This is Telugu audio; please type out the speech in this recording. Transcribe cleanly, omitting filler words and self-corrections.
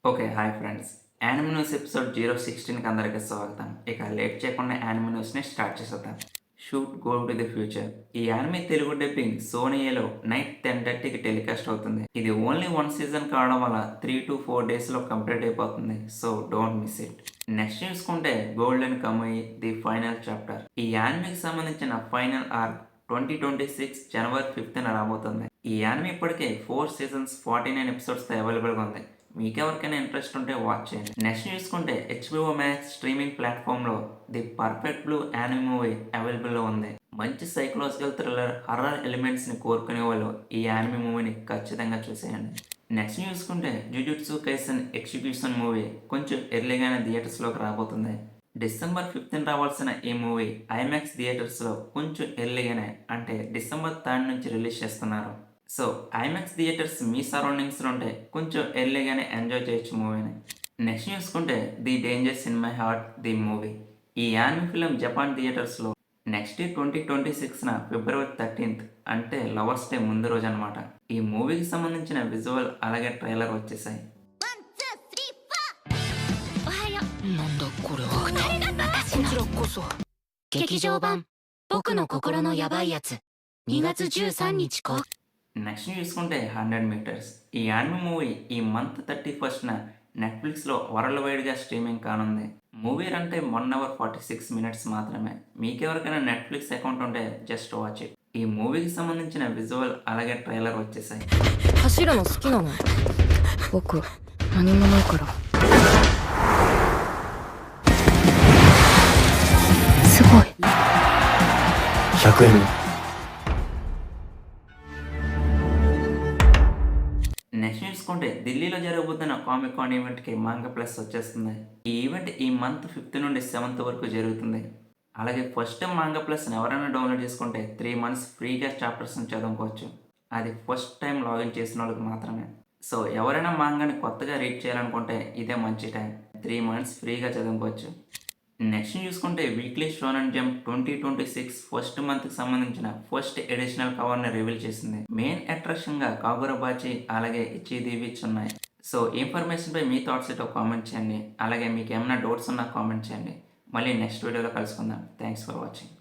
Okay. Hi friends. Anime news episode 016కి అందరికీ స్వాగతం. ఇక లేట్ చేయకుండా యానిమే న్యూస్‌ని స్టార్ట్ చేసేద్దాం. Shoot go to the future. ఈ యానిమే తెలుగు డబ్బింగ్ సోనీలో నైట్ 10:30కి టెలికాస్ట్ అవుతుంది. ఇది ఓన్లీ 1 సీజన్ కావడం వల్ల 3-4 డేస్‌లో కంప్లీట్ అయిపోతుంది. So don't miss it. Next చూసుకుంటే గోల్డెన్ కముయి ది ఫైనల్ చాప్టర్. ఈ యానిమేకి సంబంధించిన ఫైనల్ ఆర్క్ 2026 జనవరి 5న రాబోతుంది. ఈ యానిమే ఇప్పటికే 4 సీజన్స్ 49 ఎపిసోడ్స్‌తో అవైలబుల్‌గా ఉంది. మీకెవరికైనా ఇంట్రెస్ట్ ఉంటే వాచ్ చేయండి. నెక్స్ట్ చూసుకుంటే హెచ్బిఓ మ్యాక్స్ స్ట్రీమింగ్ ప్లాట్ఫామ్లో the perfect blue anime movie అవైలబుల్లో ఉంది. మంచి సైకలాజికల్ థ్రిల్లర్, హర్రర్ ఎలిమెంట్స్ని కోరుకునే వాళ్ళు ఈ యానిమే మూవీని ఖచ్చితంగా చూసేయండి. నెక్స్ట్ చూసుకుంటే జుజుట్సు కైసన్ ఎగ్జిక్యూషన్ మూవీ కొంచెం ఎర్లీగానే థియేటర్స్లోకి రాబోతుంది. డిసెంబర్ 5న రావాల్సిన ఈ మూవీ ఐమాక్స్ థియేటర్స్లో కొంచెం ఎర్లీగానే అంటే డిసెంబర్ 3 నుంచి రిలీజ్ చేస్తున్నారు. సో ఐమాక్స్ థియేటర్స్ మీ సరౌండింగ్స్లో ఉంటే కొంచెం ఎర్లీగానే ఎంజాయ్ చేయొచ్చు మూవీని. నెక్స్ట్ చూసుకుంటే the dangers in my heart the movie. ఈ యానిమే ఫిలిం జపాన్ థియేటర్స్లో నెక్స్ట్ ఇయర్ 2026న ఫిబ్రవరి 13th అంటే లవర్స్ డే ముందు రోజు అనమాట. ఈ మూవీకి సంబంధించిన విజువల్ అలాగే ట్రైలర్ వచ్చేసాయి. なんだこれは。こちらこそ。劇場版僕の心のヤバいやつ2月13日公。నెక్స్ట్ చూసుకుంటే 100 మీటర్స్. ఈ యానిమే మూవీ ఈ మంత్ 31న నెట్ఫ్లిక్స్లో వరల్డ్ వైడ్గా స్ట్రీమింగ్ కానుంది. మూవీ అంటే 1 అవర్ 46 మినిట్స్ మాత్రమే. మీకెవరికైనా నెట్ఫ్లిక్స్ అకౌంట్ ఉంటే జస్ట్ వాచ్ ఇట్. ఈ మూవీకి సంబంధించిన విజువల్ అలాగే ట్రైలర్ వచ్చేసాయి. 走るの好きなの。僕何もないから。すごい。100円。నెక్స్ట్ చూసుకుంటే ఢిల్లీలో జరగబోతున్న కామిక్ కాన్ ఈవెంట్కి మాంగా ప్లస్ వచ్చేస్తుంది. ఈ ఈవెంట్ ఈ మంత్ 5th నుండి 7th వరకు జరుగుతుంది. అలాగే ఫస్ట్ టైం మాంగా ప్లస్ని ఎవరైనా డౌన్లోడ్ చేసుకుంటే 3 months ఫ్రీగా చాప్టర్స్ని చదువుకోవచ్చు. అది ఫస్ట్ టైం లాగిన్ చేసిన వాళ్ళకి మాత్రమే. సో ఎవరైనా మాంగాని కొత్తగా రీడ్ చేయాలనుకుంటే ఇదే మంచి టైం. 3 months ఫ్రీగా చదువుకోవచ్చు. నెక్స్ట్ చూసుకుంటే వీక్లీ షోనన్ జంప్ 2026 ఫస్ట్ మంత్కి సంబంధించిన ఫస్ట్ ఎడిషనల్ కవర్ని రివీల్ చేసింది. మెయిన్ అట్రాక్షన్గా కాగురబాచి అలాగే ఇచ్చిదివిచ్ ఉన్నాయి. సో ఇన్ఫర్మేషన్పై మీ థాట్స్ ఏంటో కామెంట్ చేయండి. అలాగే మీకు ఏమైనా డౌట్స్ ఉన్నా కామెంట్ చేయండి. మళ్ళీ నెక్స్ట్ వీడియోలో కలుసుకుందాం. Thanks for watching.